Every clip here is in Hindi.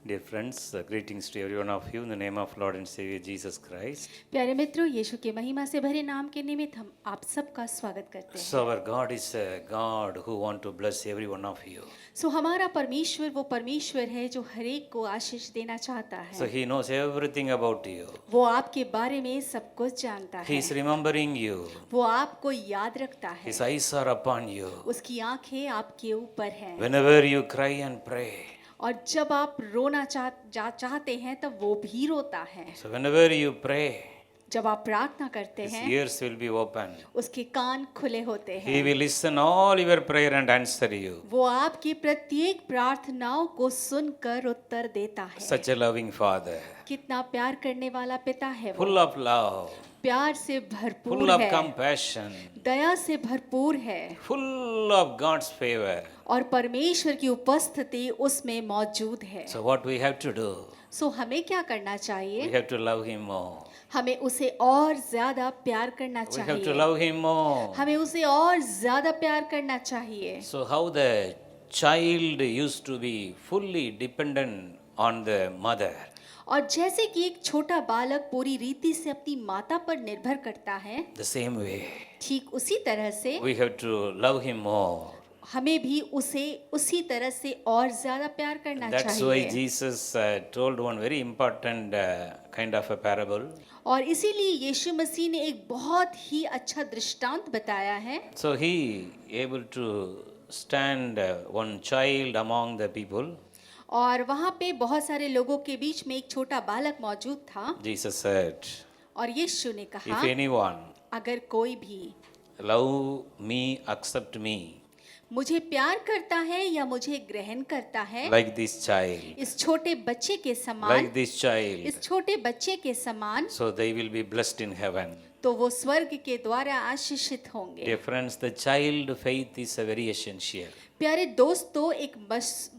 Dear friends, greetings to every one of you in the name of Lord and Savior Jesus Christ. प्यारे मित्रों, यीशु के महिमा से भरे नाम के निमित्त हम आप सबका स्वागत करते हैं। So our God is a God who want to bless every one of you. सो हमारा परमेश्वर वो परमेश्वर है जो हर एक को आशीष देना चाहता So है। He knows everything about you. वो आपके बारे में सब कुछ जानता He है। is remembering you. वो आपको याद रखता है। His eyes are upon you. उसकी आंखें आपके ऊपर हैं। Whenever you cry and pray. और जब आप रोना चाहते हैं तब वो भी रोता है। So whenever you pray, जब आप प्रार्थना करते His हैं ears will be open. उसके कान खुले होते He हैं। will listen all your prayer and answer you. वो आपकी प्रत्येक प्रार्थनाओं को सुनकर उत्तर देता है। Such a loving Father. कितना प्यार करने वाला पिता है वो। Full of love. प्यार से भरपूर Full of है, compassion. दया से भरपूर है Full of God's favor. और परमेश्वर की उपस्थिति उसमें मौजूद है। So what we have to do? सो हमें क्या करना We चाहिए? have to love Him more. हमें उसे और ज्यादा प्यार करना We have to चाहिए। love Him more. हमें उसे और ज्यादा प्यार करना चाहिए। So how the child used to be fully dependent on the mother. और जैसे कि एक छोटा बालक पूरी रीति से अपनी माता पर निर्भर करता है, The same way, ठीक उसी तरह से we have to love Him more. हमें भी उसे उसी तरह से और ज्यादा प्यार करना That's why चाहिए। Jesus told one very important kind of a parable. और इसीलिए यीशु मसीह ने एक बहुत ही अच्छा दृष्टांत बताया है। So he able to stand one child among the people. और वहाँ पे बहुत सारे लोगों के बीच में एक छोटा बालक मौजूद था। Jesus said, और यीशु ने if कहा, anyone अगर कोई भी love me, accept me, मुझे प्यार करता है या मुझे ग्रहण करता है, like this child, इस छोटे बच्चे के समान, like this child, इस छोटे बच्चे के समान, so they will be blessed in heaven. तो वो स्वर्ग के द्वारा आशीषित होंगे। Dear friends, the child faith is a very essential. प्यारे दोस्तों, एक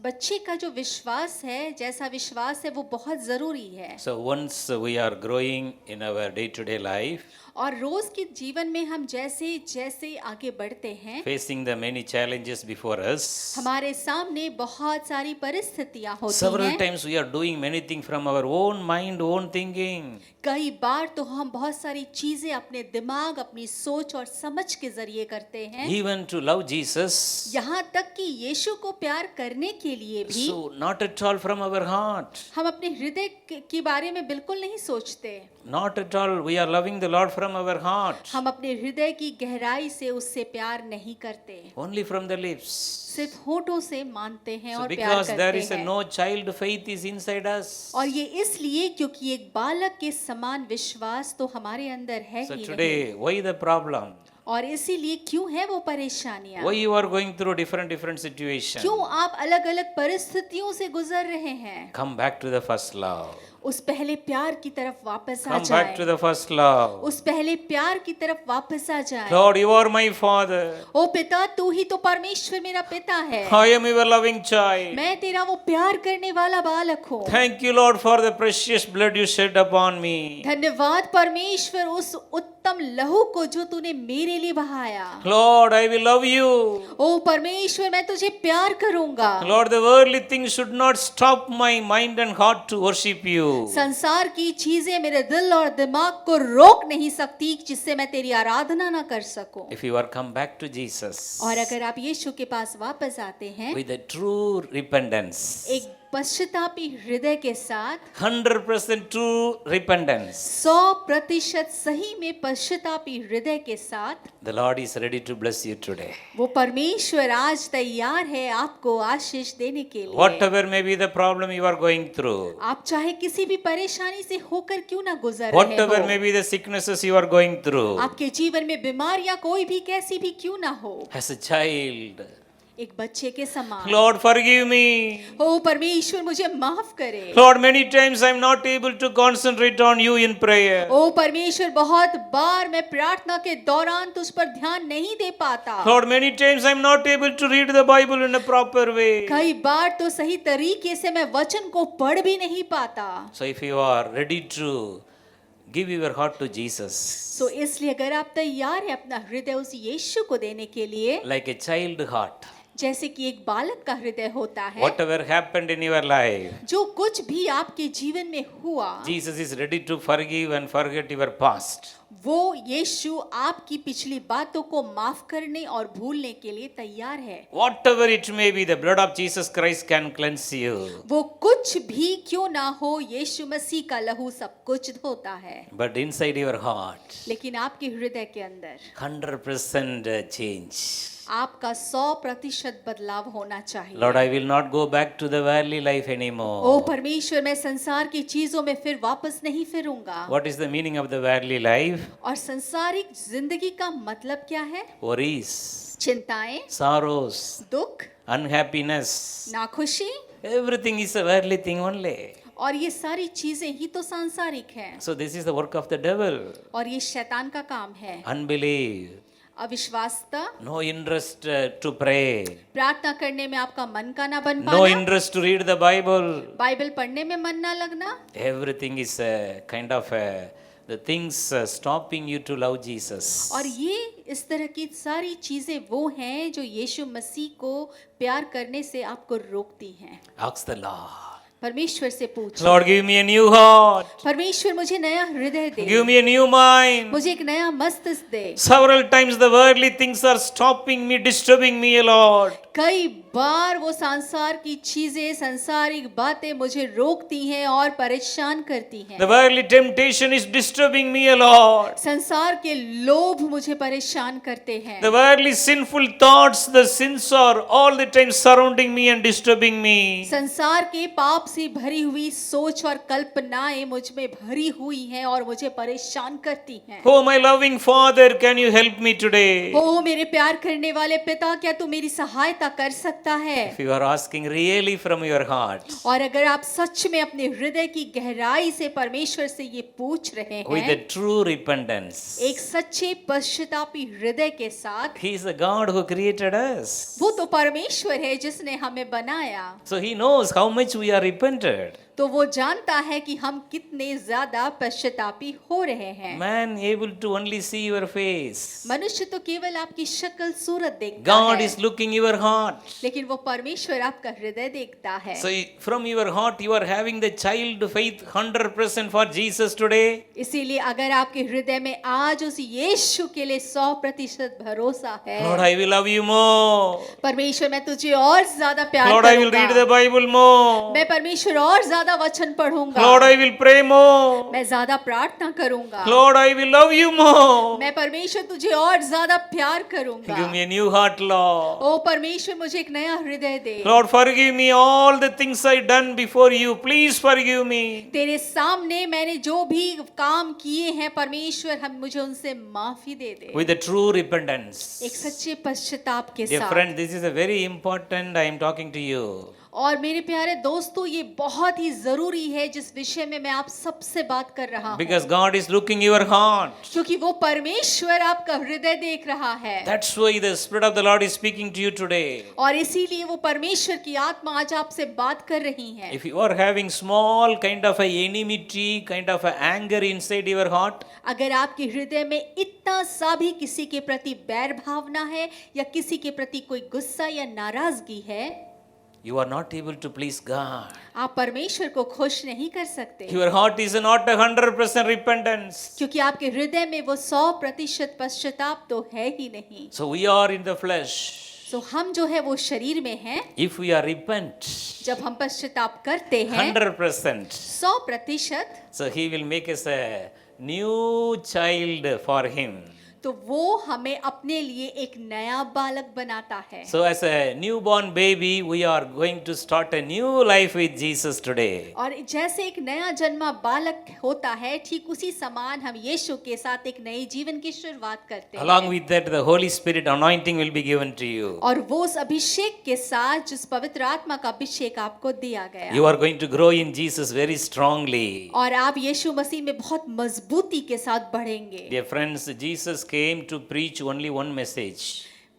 बच्चे का जो विश्वास है, जैसा विश्वास है, वो बहुत जरूरी है। So once we are growing in our day-to-day life, और रोज के जीवन में हम जैसे जैसे आगे बढ़ते हैं, facing the many challenges before us, हमारे सामने बहुत सारी परिस्थितियां होती several हैं। times we are doing many things from our own mind, own thinking. कई बार तो हम बहुत सारी चीजें अपने दिमाग, अपनी सोच और समझ के जरिए करते हैं। Even to love Jesus, यहाँ तक कि यीशु को प्यार करने के लिए भी so not at all from our heart. हम अपने हृदय के बारे में बिल्कुल नहीं सोचते। Not at all. We are loving the Lord from our heart. हम अपने हृदय की गहराई से उससे प्यार नहीं करते, Only from the lips. सिर्फ होठों से मानते हैं So और प्यार because there करते is a हैं। no child faith is inside us. और ये इसलिए क्योंकि एक बालक के समान विश्वास तो हमारे अंदर है So ही नहीं। today, why the problem? और इसीलिए क्यों है वो परेशानियां? Why you are going through different situations? क्यों आप अलग अलग परिस्थितियों से गुजर रहे हैं? Come back to the first love. उस पहले प्यार की तरफ वापस आ Come back to जाएं। the first love. उस पहले प्यार की तरफ वापस आ जाएं। Lord, you are my Father. ओ पिता, तू ही तो परमेश्वर मेरा पिता है। I am your loving child. मैं तेरा वो प्यार करने वाला बालक हूँ। Thank you, Lord, for the precious blood you shed upon me. धन्यवाद परमेश्वर उस उत्तम लहू को जो तूने मेरे लिए बहाया। Lord, I will love you. ओ परमेश्वर, मैं तुझे प्यार करूंगा। Lord, the worldly things should not stop my mind and heart to worship you. संसार की चीजें मेरे दिल और दिमाग को रोक नहीं सकती जिससे मैं तेरी आराधना ना कर सकूं। If you are come back to Jesus और अगर आप यीशु के पास वापस आते हैं with a true repentance, एक पश्चातापी हृदय के साथ, 100% true repentance, 100% सही में पश्चातापी हृदय के साथ, the Lord is ready to bless you today. वो परमेश्वर आज तैयार है आपको आशीष देने के लिए। Whatever may be the problem you are going through, आप चाहे किसी भी परेशानी से होकर क्यों ना गुजर रहे whatever हो, may be the sicknesses you are going through, आपके जीवन में बीमारियां कोई भी कैसी भी क्यों ना हो, as a child, एक बच्चे के समान, Lord, forgive me. ओ परमेश्वर मुझे माफ करे। Lord, many times I am not able to concentrate on you in prayer. ओ परमेश्वर, बहुत बार मैं प्रार्थना के दौरान तुझ पर ध्यान नहीं दे पाता। Lord, many times I am not able to read the Bible in a proper way. कई बार तो सही तरीके से मैं वचन को पढ़ भी नहीं पाता। So if you are ready to give your heart to Jesus, सो इसलिए अगर आप तैयार हैं अपना हृदय उस यीशु को देने के लिए, like a child heart, जैसे कि एक बालक का हृदय होता है, whatever happened in your life, जो कुछ भी आपके जीवन में हुआ, Jesus is ready to forgive and forget your past. वो यीशु आपकी पिछली बातों को माफ करने और भूलने के लिए तैयार है। Whatever it may be, the blood of Jesus Christ can cleanse you. वो कुछ भी क्यों ना हो, यीशु मसीह का लहू सब कुछ धोता है। But inside your heart, लेकिन आपके हृदय के अंदर 100% change. आपका 100% बदलाव होना चाहिए। Lord, I will not go back to the worldly life O anymore. परमेश्वर, मैं संसार की चीजों में फिर वापस नहीं फिरूंगा। What is the meaning of the worldly life? और संसारिक जिंदगी का मतलब क्या है? Worries, चिंताएं, sorrows, दुख, unhappiness. नाखुशी, Everything is a worldly thing only. और ये सारी चीजें ही तो सांसारिक हैं। So this is the work of the devil. और ये शैतान का काम है। Unbelief, अविश्वासता, no interest to pray, प्रार्थना करने में आपका मन का ना बन no पाना, interest to read the Bible. Bible पढ़ने में मन ना लगना, Everything is kind of the things stopping you to love Jesus. और ये इस तरह की सारी चीजें वो हैं जो यीशु मसीह को प्यार करने से आपको रोकती हैं। Ask the Lord. परमेश्वर से पूछो, Lord, give me a new heart. परमेश्वर मुझे नया हृदय दे, Give me a new mind. मुझे एक नया मस्तिष्क दे। Several times the worldly things are stopping me, disturbing me a lot. कई बार वो संसार की चीजें, संसारिक बातें मुझे रोकती हैं और परेशान करती हैं। The worldly temptation is disturbing me a lot. संसार के लोभ मुझे परेशान करते हैं। The worldly sinful thoughts, the sins are all the time surrounding me and disturbing me. संसार के पाप से भरी हुई सोच और कल्पनाएं मुझ में भरी हुई हैं और मुझे परेशान करती हैं। Oh, my loving Father, can you help me today? ओ मेरे प्यार करने वाले पिता, क्या तू मेरी सहायता कर सकता है? If you are asking really from your heart, और अगर आप सच में अपने हृदय की गहराई से परमेश्वर से ये पूछ रहे with a हैं, true repentance, एक सच्चे पश्चातापी हृदय के साथ, He is the God who created us. वो तो परमेश्वर है जिसने हमें बनाया, So He knows how much we are repented. तो वो जानता है कि हम कितने ज्यादा पश्चातापी हो रहे हैं। Man able to only see your face. मनुष्य तो केवल आपकी शक्ल सूरत देखता God है, is looking your heart. लेकिन वो परमेश्वर आपका हृदय देखता है। So from your heart you are having the child faith 100% for Jesus today. इसीलिए अगर आपके हृदय में आज उस यीशु के लिए 100% भरोसा है, Lord, I will love you more. परमेश्वर मैं तुझे और ज्यादा प्यार Lord, I will read the करूंगा, Bible more. मैं परमेश्वर और ज्यादा वचन पढ़ूंगा, Lord, I will pray more. मैं ज्यादा प्रार्थना करूंगा, Lord, I will love you more. मैं परमेश्वर तुझे और ज्यादा प्यार करूंगा। Give me a new heart, Lord. ओ परमेश्वर मुझे एक नया हृदय दे। Lord, forgive me all the things I done before you. Please forgive me. तेरे सामने मैंने जो भी काम किए हैं परमेश्वर, हम मुझे उनसे माफी दे दे, With a true repentance. एक सच्चे पश्चाताप के Dear साथ। friend, this is a very important. I am talking to you. और मेरे प्यारे दोस्तों, ये बहुत ही जरूरी है जिस विषय में मैं आप सबसे बात कर रहा हूँ, Because God is looking your heart. क्योंकि वो परमेश्वर आपका हृदय देख रहा है। That's why the Spirit of the Lord is speaking to you today. और इसीलिए वो परमेश्वर की आत्मा आज आपसे बात कर रही है। If you are having small kind of a enmity, kind of a anger inside your heart, अगर आपके हृदय में इतना सा भी किसी के प्रति बैर भावना है या किसी के प्रति कोई गुस्सा या नाराजगी है, you are not able to please God. आप परमेश्वर को खुश नहीं कर सकते, Your heart is not 100% repentance. क्योंकि आपके हृदय में वो 100% पश्चाताप तो है ही नहीं। So we are in the flesh. तो हम जो है वो शरीर में हैं। If we are repent जब हम पश्चाताप करते हैं 100%, 100%, so He will make us a new child for Him. तो वो हमें अपने लिए एक नया बालक बनाता है। So as a newborn baby, we are going to start a new life with Jesus today. और जैसे एक नया जन्मा बालक होता है, ठीक उसी समान हम यीशु के साथ एक नए जीवन की शुरुआत करते हैं। Along with that, the Holy Spirit anointing will be given to you. और वो उस अभिषेक के साथ जिस पवित्र आत्मा का अभिषेक आपको दिया गया, You are going to grow in Jesus very strongly. और आप यीशु मसीह में बहुत मजबूती के साथ बढ़ेंगे। Dear friends, Jesus came to preach only one message.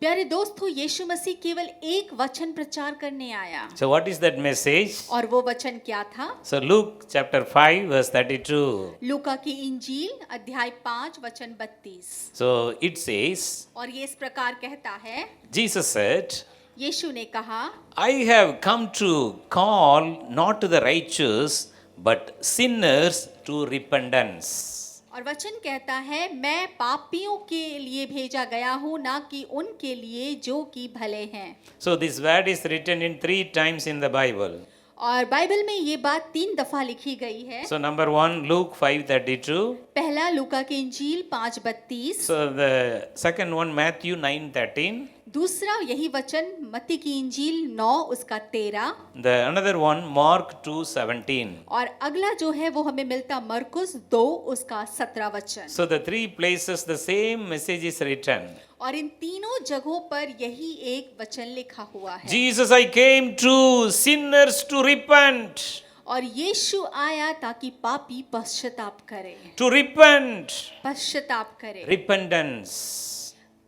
प्यारे दोस्तों, यीशु मसीह केवल एक वचन प्रचार करने आया। So what is that message? और वो वचन क्या था? So Luke chapter 5 verse 32. लूका की इंजील अध्याय 5 वचन 32। So it says, और ये इस प्रकार कहता है, Jesus said, यीशु ने कहा, I have come to call not to the righteous, but sinners to repentance. और वचन कहता है, मैं पापियों के लिए भेजा गया हूँ, ना कि उनके लिए जो कि भले हैं। So this word is written in 3 times in the Bible. और बाइबल में ये बात 3 दफा लिखी गई है। So number 1, Luke 5:32. पहला लूका की इंजील 5:32, So the second one, Matthew 9:13. दूसरा यही वचन मत्ती की इंजील 9 उसका 13, The another one, Mark 2:17. और अगला जो है वो हमें मिलता मरकुस 2 उसका 17 वचन। So the 3 places the same message is written. और इन तीनों जगहों पर यही एक वचन लिखा हुआ है। Jesus, I came to sinners to repent. और यीशु आया ताकि पापी पश्चाताप करे, To repent. पश्चाताप करे, Repentance.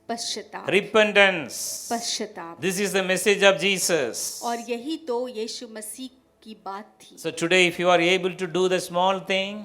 पश्चाताप, Repentance. पश्चाताप। This is the message of Jesus. और यही तो यीशु मसीह की बात थी। So today, if you are able to do the small thing,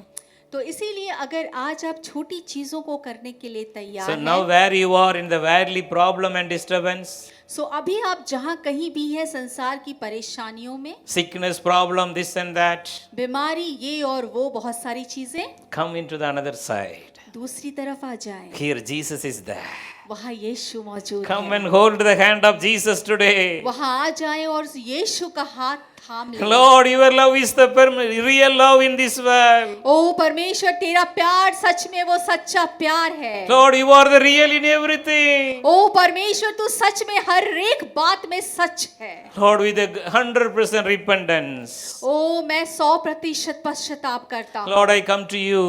तो इसीलिए अगर आज आप छोटी चीजों को करने के लिए तैयार so हैं, now where you are in the worldly problem and disturbance, सो अभी आप जहाँ कहीं भी है संसार की परेशानियों में, sickness problem, this and that, बीमारी ये और वो बहुत सारी चीजें, come into the another side. दूसरी तरफ आ जाएं। Here Jesus is there. वहाँ यीशु मौजूद Come है। and hold the hand of Jesus today. वहाँ आ जाएं और यीशु का हाथ थाम लें। Lord, your love is the real love in this world. ओ परमेश्वर, तेरा प्यार सच में वो सच्चा प्यार है। Lord, you are the real in everything. ओ परमेश्वर, तू सच में हर एक बात में सच है। Lord, with a 100% repentance. ओ मैं 100% पश्चाताप करता हूँ। Lord, I come to you.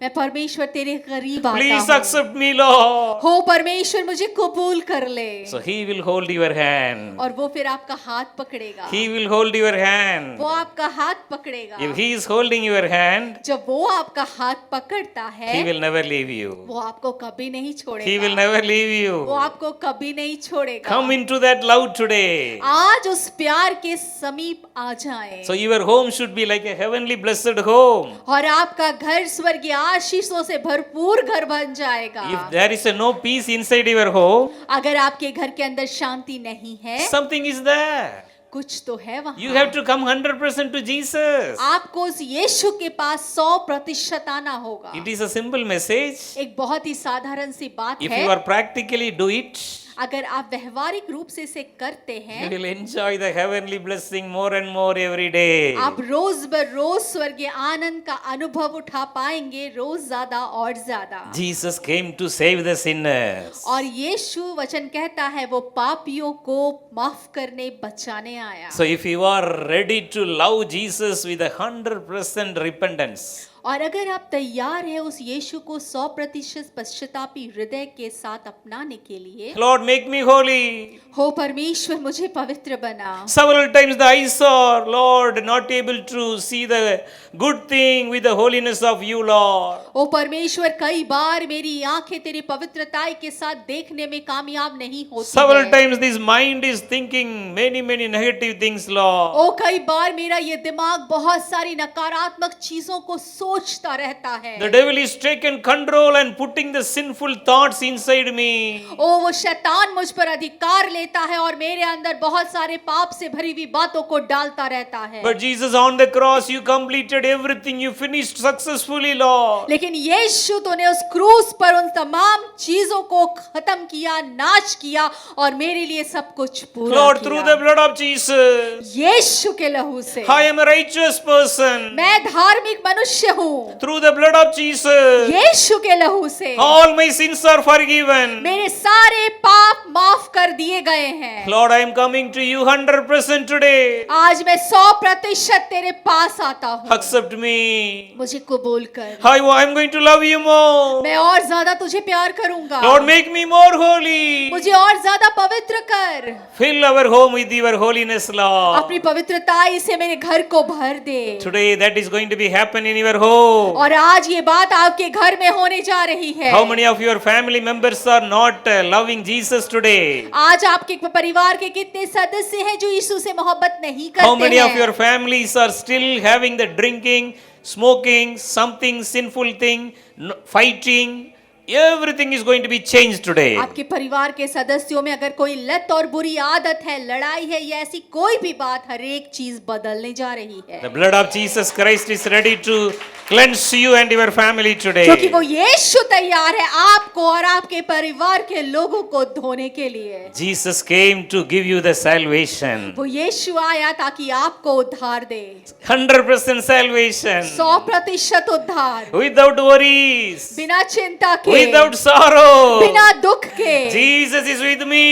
मैं परमेश्वर तेरे करीब आता Please हूँ। accept me, Lord. हो परमेश्वर, मुझे कबूल कर ले। So he will hold your hand. और वो फिर आपका हाथ पकड़ेगा। He will hold your hand. वो आपका हाथ पकड़ेगा। If he is holding your hand, जब वो आपका हाथ पकड़ता है, he will never leave you. वो आपको कभी नहीं छोड़ेगा। He will never leave वो you. आपको कभी नहीं छोड़ेगा। Come into that love today. आज उस प्यार के समीप आ जाएं। So your home should be like a heavenly blessed home. और आपका घर स्वर्गीय आशीषों से भरपूर घर बन जाएगा। If there is no peace inside your home, अगर आपके घर के अंदर शांति नहीं है, something is there. कुछ तो है वहाँ। You have to come 100% to Jesus. आपको उस यीशु के पास 100% आना होगा। It is a simple message. एक बहुत ही साधारण सी बात If है। you are practically do it, अगर आप व्यवहारिक रूप से इसे करते you हैं, will enjoy the heavenly blessing more and more every day. आप रोज बरोज स्वर्गीय आनंद का अनुभव उठा पाएंगे, रोज ज्यादा और ज्यादा। Jesus came to save the sinners. और यीशु वचन कहता है वो पापियों को माफ करने बचाने आया। So if you are ready to love Jesus with 100% repentance, और अगर आप तैयार हैं उस यीशु को 100% पश्चातापी हृदय के साथ अपनाने के लिए, Lord, make me holy. हो परमेश्वर मुझे पवित्र बना। Several times the eyes are, Lord, not able to see the good thing with the holiness of you, Lord. ओ परमेश्वर, कई बार मेरी आंखें तेरी पवित्रता के साथ देखने में कामयाब नहीं होती Several हैं। times this mind is thinking many negative things, Lord. ओ कई बार मेरा ये दिमाग बहुत सारी नकारात्मक चीजों को सोचता रहता है। The devil is taken control and putting the sinful thoughts inside me. ओ वो शैतान मुझ पर अधिकार लेता है और मेरे अंदर बहुत सारे पाप से भरी हुई बातों को डालता रहता है। But Jesus on the cross, you completed everything. You finished successfully, Lord. लेकिन यीशु तूने उस क्रूस पर उन तमाम चीजों को खत्म किया, नाश किया और मेरे लिए सब कुछ पूरा Lord, किया। through the blood of Jesus, यीशु के लहू से I am a righteous person. मैं धार्मिक मनुष्य हूँ। Through the blood of Jesus, यीशु के लहू से all my sins are forgiven. मेरे सारे पाप माफ कर दिए गए हैं। Lord, I am coming to you 100% today. आज मैं 100% तेरे पास आता हूँ। Accept me. मुझे कबूल कर। I am going to love you more. मैं और ज्यादा तुझे प्यार करूंगा। Lord, make me more holy. मुझे और ज्यादा पवित्र कर। Fill our home with your holiness, Lord. अपनी पवित्रताई से मेरे घर को भर दे। Today that is going to be happen in your home. और आज ये बात आपके घर में होने जा रही है। How many of your family members are not loving Jesus today? आज आपके परिवार के कितने सदस्य हैं जो यीशु से मोहब्बत नहीं करते How many of हैं? your families are still having the drinking, smoking, something sinful thing, fighting, everything is going to be changed today. आपके परिवार के सदस्यों में अगर कोई लत और बुरी आदत है, लड़ाई है या ऐसी कोई भी बात, हर एक चीज बदलने जा रही है। The blood of Jesus Christ is ready to cleanse you and your family today. क्योंकि वो यीशु तैयार है आपको और आपके परिवार के लोगों को धोने के लिए। Jesus came to give you the salvation. वो यीशु आया ताकि आपको उद्धार दे। 100% salvation. 100% उद्धार, Without worries. बिना चिंता के, Without sorrow. बिना दुख के। Jesus is with me.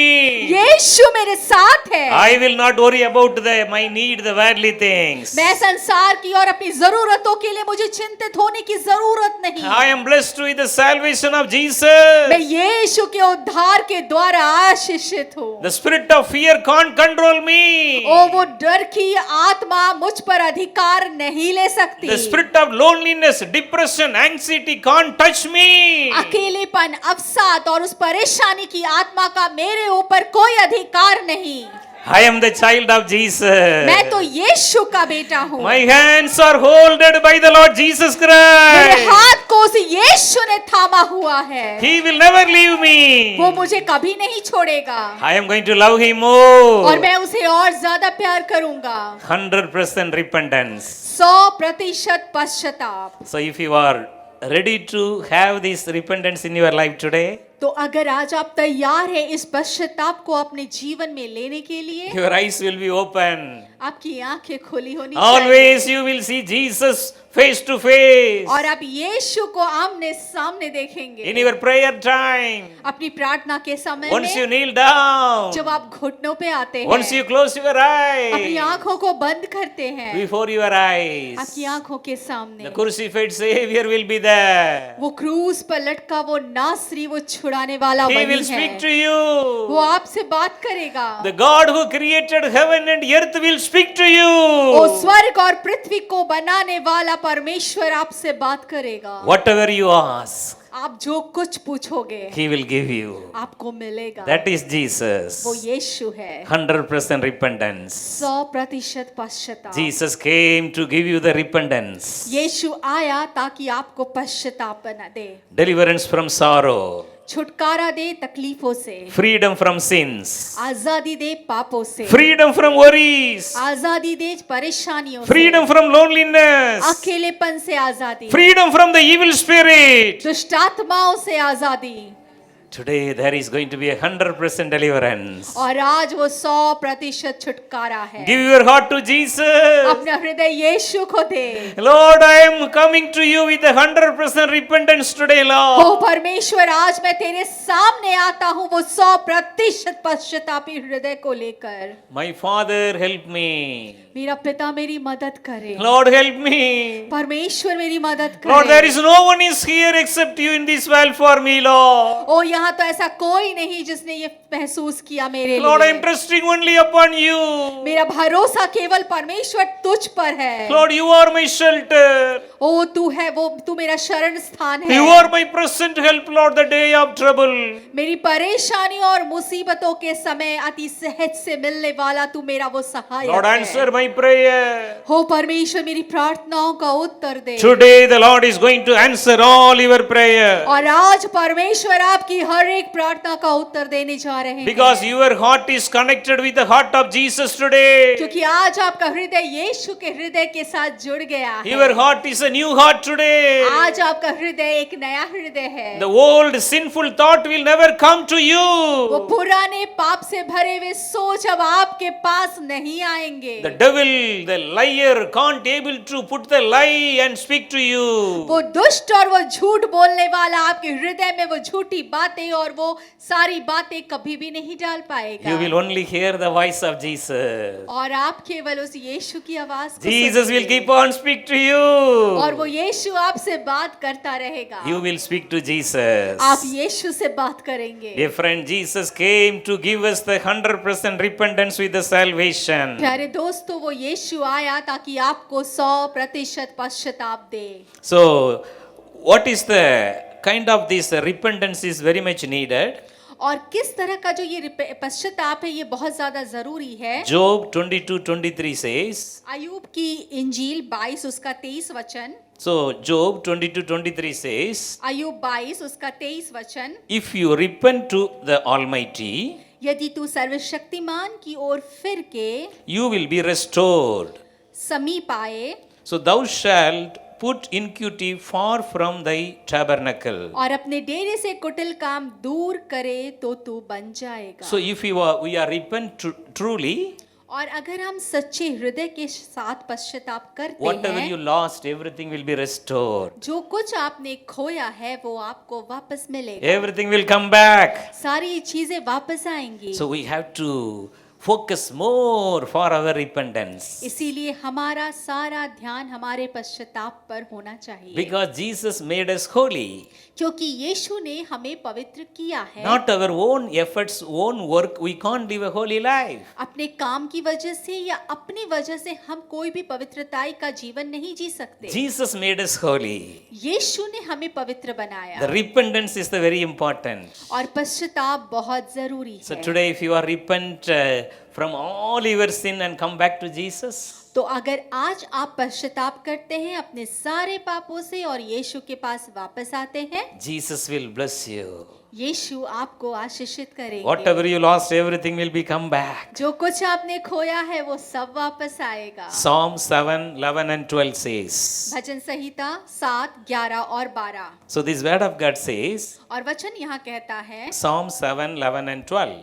यीशु मेरे साथ है। I will not worry about my need, the worldly things. मैं संसार की और अपनी जरूरतों के लिए मुझे चिंतित होने की जरूरत नहीं। I am blessed with the salvation of मैं Jesus. यीशु के उद्धार के द्वारा आशीषित हूँ। The spirit of fear can't control me. ओ वो डर की आत्मा मुझ पर अधिकार नहीं ले सकती। The spirit of loneliness, depression, anxiety can't touch me. अकेलेपन, अवसाद और उस परेशानी की आत्मा का मेरे ऊपर कोई अधिकार नहीं। I am the child of Jesus. मैं तो यीशु का बेटा हूँ। My hands are holded by the Lord Jesus मेरे Christ. हाथ को उस यीशु ने थामा हुआ है। He will never leave me. वो मुझे कभी नहीं छोड़ेगा I am going to love him more. और मैं उसे और ज्यादा प्यार करूंगा। 100% repentance. 100% पश्चाताप। So if you are ready to have this repentance in your life today, तो अगर आज आप तैयार हैं इस पश्चाताप को अपने जीवन में लेने के लिए, your eyes will be open. आपकी आंखें खुली होनी चाहिए Always you will see Jesus face to face. और आप यीशु को आमने सामने देखेंगे। In your prayer time, अपनी प्रार्थना के समय once you में kneel down, जब आप घुटनों पे आते once हैं, you close your अपनी eyes, आंखों को बंद करते हैं, before your eyes, आपकी आंखों के सामने the crucified Savior will be there. वो क्रूस पर लटका वो नासरी, वो छुड़ाने वाला He वही will speak to है। you. वो आपसे बात करेगा। The God who created heaven and earth will speak to वो you. स्वर्ग और पृथ्वी को बनाने वाला परमेश्वर आपसे बात करेगा। Whatever you ask, आप जो कुछ पूछोगे He will give you. आपको मिलेगा। That is Jesus. वो यीशु है। 100% repentance. 100% पश्चाताप। Jesus came to give you the repentance. यीशु आया ताकि आपको पश्चाताप बना दे, Deliverance from sorrow. छुटकारा दे तकलीफों से, Freedom from sins. आजादी दे पापों से, Freedom from worries. आजादी दे परेशानियों से, Freedom from loneliness. अकेलेपन से आजादी, Freedom from the evil spirit. दुष्ट आत्माओं से आजादी। Today there is going to be 100% deliverance. और आज वो 100% छुटकारा है। Give your heart to Jesus. अपना हृदय यीशु को दे। Lord, I am coming to you with 100% repentance today, O Lord. परमेश्वर, आज मैं तेरे सामने आता हूँ वो 100% पश्चातापी हृदय को लेकर। My Father, help me. मेरा पिता मेरी मदद करे। Lord, help me. परमेश्वर मेरी मदद Lord, there करे। is no one is here except you in this world for me, Lord. ओ यहाँ तो ऐसा कोई नहीं जिसने ये महसूस किया मेरे Lord, I am लिए। trusting only upon you. मेरा भरोसा केवल परमेश्वर तुझ पर है। Lord, you are my shelter. ओ तू है, वो तू मेरा शरण स्थान है। You are my present help, Lord, the day of trouble. मेरी परेशानी और मुसीबतों के समय अति सहज से मिलने वाला तू मेरा वो सहायक Lord, है। answer my prayer. हो परमेश्वर, मेरी प्रार्थनाओं का उत्तर दे। Today the Lord is going to answer all your prayer. और आज परमेश्वर आपकी हर एक प्रार्थना का उत्तर देने जा रहे हैं। Because your heart is connected with the heart of Jesus today. क्योंकि आज आपका हृदय यीशु के हृदय के साथ जुड़ गया है। Your heart is a new heart today. आज आपका हृदय एक नया हृदय है। The old sinful thought will never come to वो you. पुराने पाप से भरे हुए सोच अब आपके पास नहीं आएंगे। The devil, the liar, can't able to put the lie and speak to you. वो दुष्ट और वो झूठ बोलने वाला आपके हृदय में वो झूठी बातें और वो सारी बातें कभी भी नहीं डाल पाएगा। You will only hear the voice of Jesus. और आप केवल उस यीशु की आवाज को Jesus will सुनेंगे। keep on speak to you. और वो यीशु आपसे बात करता रहेगा। You will speak to Jesus. आप यीशु से बात करेंगे। Dear friend, Jesus came to give us the 100% repentance with the salvation. प्यारे दोस्तों, वो यीशु आया ताकि आपको 100% पश्चाताप दे। So, what is the kind of this repentance is very much needed? और किस तरह का जो ये पश्चाताप है ये बहुत ज्यादा जरूरी है। Job 22:23 says, अय्यूब की इंजील 22 उसका 23 वचन। so Job 22:23 says, अय्यूब 22 उसका 23 वचन। if you repent to the Almighty, यदि तू सर्वशक्तिमान की ओर फिर के you will be restored. समीप आए, So thou shalt put iniquity far from thy tabernacle. और अपने डेरे से कुटिल काम दूर करे तो तू बन जाएगा। So if we are repent truly, और अगर हम सच्चे हृदय के साथ पश्चाताप करते whatever हैं, you lost, everything will be restored. जो कुछ आपने खोया है वो आपको वापस मिलेगा। Everything will come back. सारी चीजें वापस आएंगी। So we have to focus more for our repentance. इसीलिए हमारा सारा ध्यान हमारे पश्चाताप पर होना चाहिए। Because Jesus made us holy. क्योंकि यीशु ने हमें पवित्र किया है। Not our own efforts, own work, we can't live a holy life. अपने काम की वजह से या अपनी वजह से हम कोई भी पवित्रताई का जीवन नहीं जी सकते। Jesus made us holy. यीशु ने हमें पवित्र बनाया। The repentance is the very important. और पश्चाताप बहुत जरूरी So है। today if you are repent from all your sin and come back to Jesus, तो अगर आज आप पश्चाताप करते हैं अपने सारे पापों से और यीशु के पास वापस आते हैं, Jesus will bless you. यीशु आपको आशीषित करेंगे। Whatever you lost, everything will be come back. जो कुछ आपने खोया है वो सब वापस आएगा। Psalm 7, 11 and 12 says. भजन संहिता 7, 11 और 12। So this word of God says, और वचन यहाँ कहता है, Psalm 7, 11 and 12.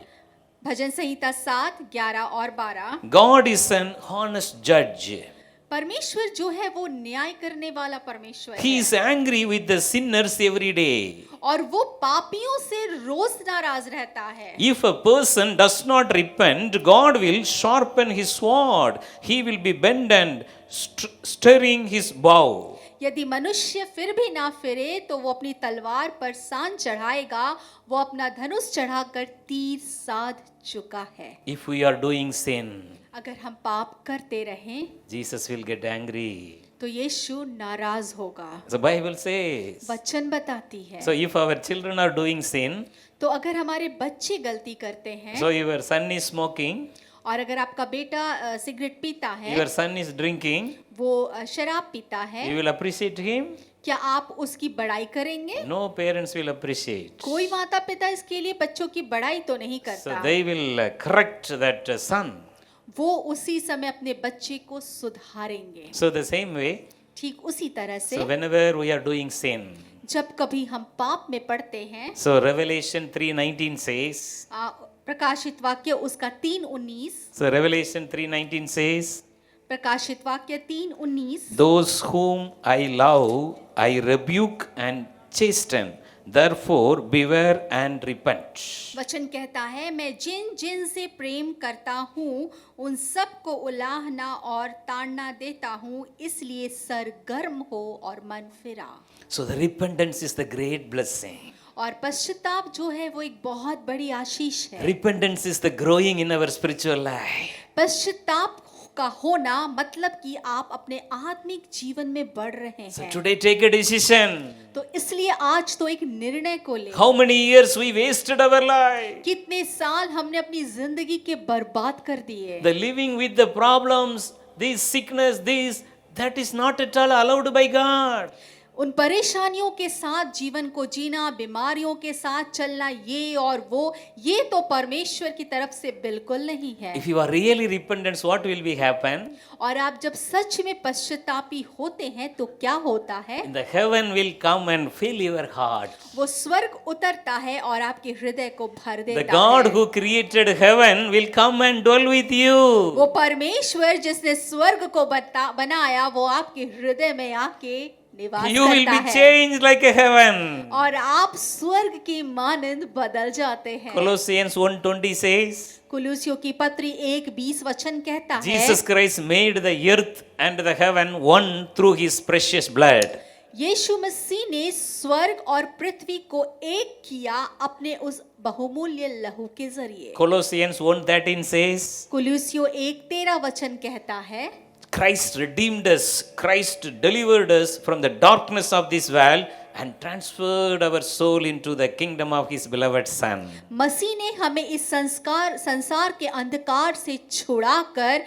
भजन संहिता 7, 11 और 12। God is an honest judge. परमेश्वर जो है वो न्याय करने वाला परमेश्वर He है is angry with the sinners every day. और वो पापियों से रोज नाराज रहता है। If a person does not repent, God will sharpen his sword. He will be bent and stirring his bow. यदि मनुष्य फिर भी ना फिरे तो वो अपनी तलवार पर सान चढ़ाएगा, वो अपना धनुष चढ़ाकर तीर साध चुका है। If we are doing sin, अगर हम पाप करते रहें Jesus will get angry. तो यीशु नाराज होगा। The Bible says. वचन बताती है। So if our children are doing sin, तो अगर हमारे बच्चे गलती करते हैं, so your son is smoking, और अगर आपका बेटा सिगरेट पीता है, your son is drinking, वो शराब पीता है, you will appreciate him? क्या आप उसकी बड़ाई करेंगे? No parents will appreciate. कोई माता पिता इसके लिए बच्चों की बड़ाई तो नहीं So करता। they will correct that son. वो उसी समय अपने बच्चे को सुधारेंगे। So the same way, ठीक उसी तरह से so whenever we are doing sin, जब कभी हम पाप में पड़ते हैं, so Revelation 3:19 says, प्रकाशित वाक्य उसका 3:19, so Revelation 3:19 says, प्रकाशित वाक्य 3:19, those whom I love, I rebuke and chasten. Therefore beware and repent. वचन कहता है, मैं जिन जिन से प्रेम करता हूँ उन सब को उलाहना और ताड़ना देता हूँ, इसलिए सरगर्म हो और मन फिरा। So the repentance is the great blessing. और पश्चाताप जो है वो एक बहुत बड़ी आशीष है। Repentance is the growing in our spiritual life. पश्चाताप का होना मतलब कि आप अपने आत्मिक जीवन में बढ़ रहे So हैं। today take a decision. तो इसलिए आज तो एक निर्णय को ले। How many years we wasted our life? कितने साल हमने अपनी जिंदगी के बर्बाद कर दिए। The living with the problems, this sickness, this, that is not at all allowed by God. उन परेशानियों के साथ जीवन को जीना, बीमारियों के साथ चलना, ये और वो, ये तो परमेश्वर की तरफ से बिल्कुल नहीं है। If you are really repentant, what will be happen? और आप जब सच में पश्चातापी होते हैं तो क्या होता है? The heaven will come and fill your heart. वो स्वर्ग उतरता है और आपके हृदय को भर The देता God है। who created heaven will come and dwell with you. वो परमेश्वर जिसने स्वर्ग को बनाया वो आपके हृदय में आके निवास You will करता be है changed like a heaven. और आप स्वर्ग की मानंद बदल जाते हैं। Colossians 1:20 says, कुलुसियों की पत्री 1:20 वचन कहता है, Jesus Christ made the earth and the heaven one through his precious blood. यीशु मसीह ने स्वर्ग और पृथ्वी को एक किया अपने उस बहुमूल्य लहू के जरिए। Colossians 1:13 says, कुलुसियों 1:13 वचन कहता है, Christ redeemed us, Christ delivered us from the darkness of this world and transferred our soul into the kingdom of his beloved Son. मसीह ने हमें इस संसार के अंधकार से छुड़ाकर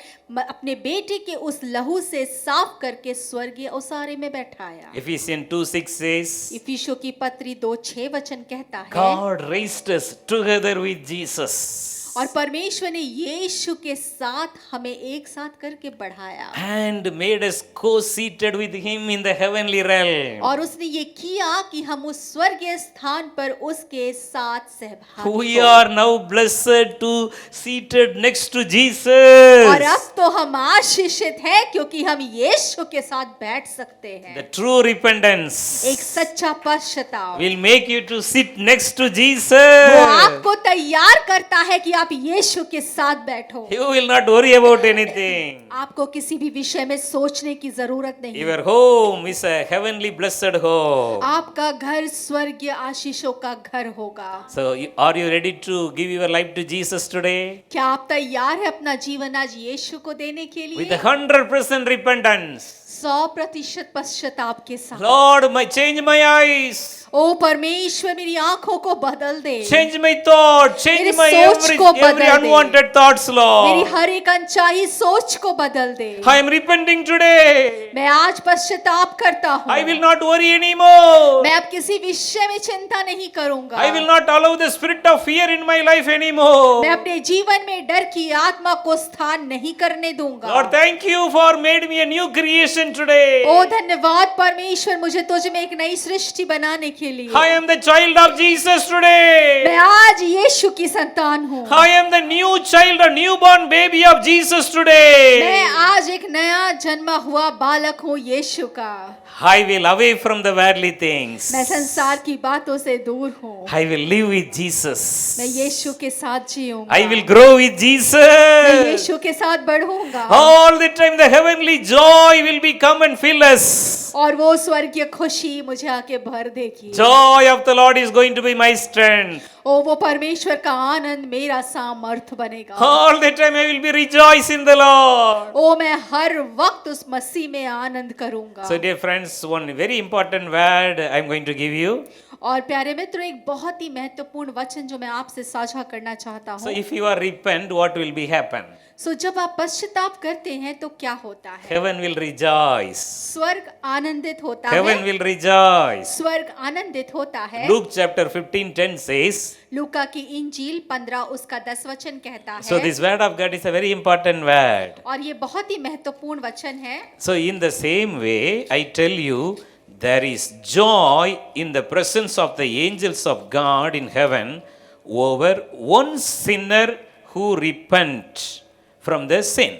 अपने बेटे के उस लहू से साफ करके स्वर्गीय ओसारे में बैठाया। Ephesians 2:6 says, इफिसियों की पत्री 2:6 वचन कहता है, God raised us together with Jesus और परमेश्वर ने यीशु के साथ हमें एक साथ करके बढ़ाया and made us co-seated with him in the heavenly realm. और उसने ये किया कि हम उस स्वर्गीय स्थान पर उसके साथ सहभागी We हो। are now blessed to seated next to Jesus. और अब तो हम आशीषित हैं क्योंकि हम यीशु के साथ बैठ सकते हैं। The true repentance एक सच्चा पश्चाताप will make you to sit next to वो Jesus. आपको तैयार करता है कि आप यीशु के साथ बैठो। You will not worry about anything. आपको किसी भी विषय में सोचने की जरूरत नहीं। Your home is a heavenly blessed home. आपका घर स्वर्गीय आशीषों का घर होगा। So, are you ready to give your life to Jesus today? क्या आप तैयार है अपना जीवन आज यीशु को देने के With लिए? 100% repentance. 100% पश्चाताप के साथ। Lord, change my eyes. ओ परमेश्वर मेरी आंखों को बदल दे। Change my thought. Change मेरी my सोच को every बदल दे। unwanted thoughts, मेरी Lord. हर एक अनचाही सोच को बदल दे। I am repenting today. मैं आज पश्चाताप करता हूँ। I will not worry anymore. मैं अब किसी विषय में चिंता नहीं करूंगा। I will not allow the spirit of fear in my life anymore. मैं अपने जीवन में डर की आत्मा को स्थान नहीं करने दूंगा। Lord, thank you for made me a new creation today. ओ धन्यवाद परमेश्वर मुझे तुझ में एक नई सृष्टि बनाने के लिए। I am the child of Jesus today. मैं आज यीशु की संतान हूँ। I am the new child, a newborn baby of Jesus today. मैं आज एक नया जन्मा हुआ बालक हूँ यीशु का। I will away from the worldly things. मैं संसार की बातों से दूर हूँ। I will live with Jesus. मैं यीशु के साथ जीऊंगा। I will grow with मैं Jesus. यीशु के साथ बढ़ूंगा। All the time the heavenly joy will be come and fill us. और वो स्वर्गीय खुशी मुझे आके भर देगी। Joy of the Lord is going to be my strength. ओ वो परमेश्वर का आनंद मेरा सामर्थ बनेगा। All the time I will be rejoice in the Lord. ओ मैं हर वक्त उस मसीह में आनंद करूंगा। So dear friends, one very important word I am going to give you. और प्यारे मित्र एक बहुत ही महत्वपूर्ण वचन जो मैं आपसे साझा करना चाहता So हूँ। if you are repent, what will be happen? सो जब आप पश्चाताप करते हैं तो क्या होता है? Heaven will rejoice. स्वर्ग आनंदित होता Heaven है। will rejoice. स्वर्ग आनंदित होता है। Luke chapter 15:10 says, लूका की इंजील 15 उसका 10 वचन कहता so है। this word of God is a very important word. और ये बहुत ही महत्वपूर्ण वचन है। So in the same way, I tell you, there is joy in the presence of the angels of God in heaven over one sinner who repent from their sin.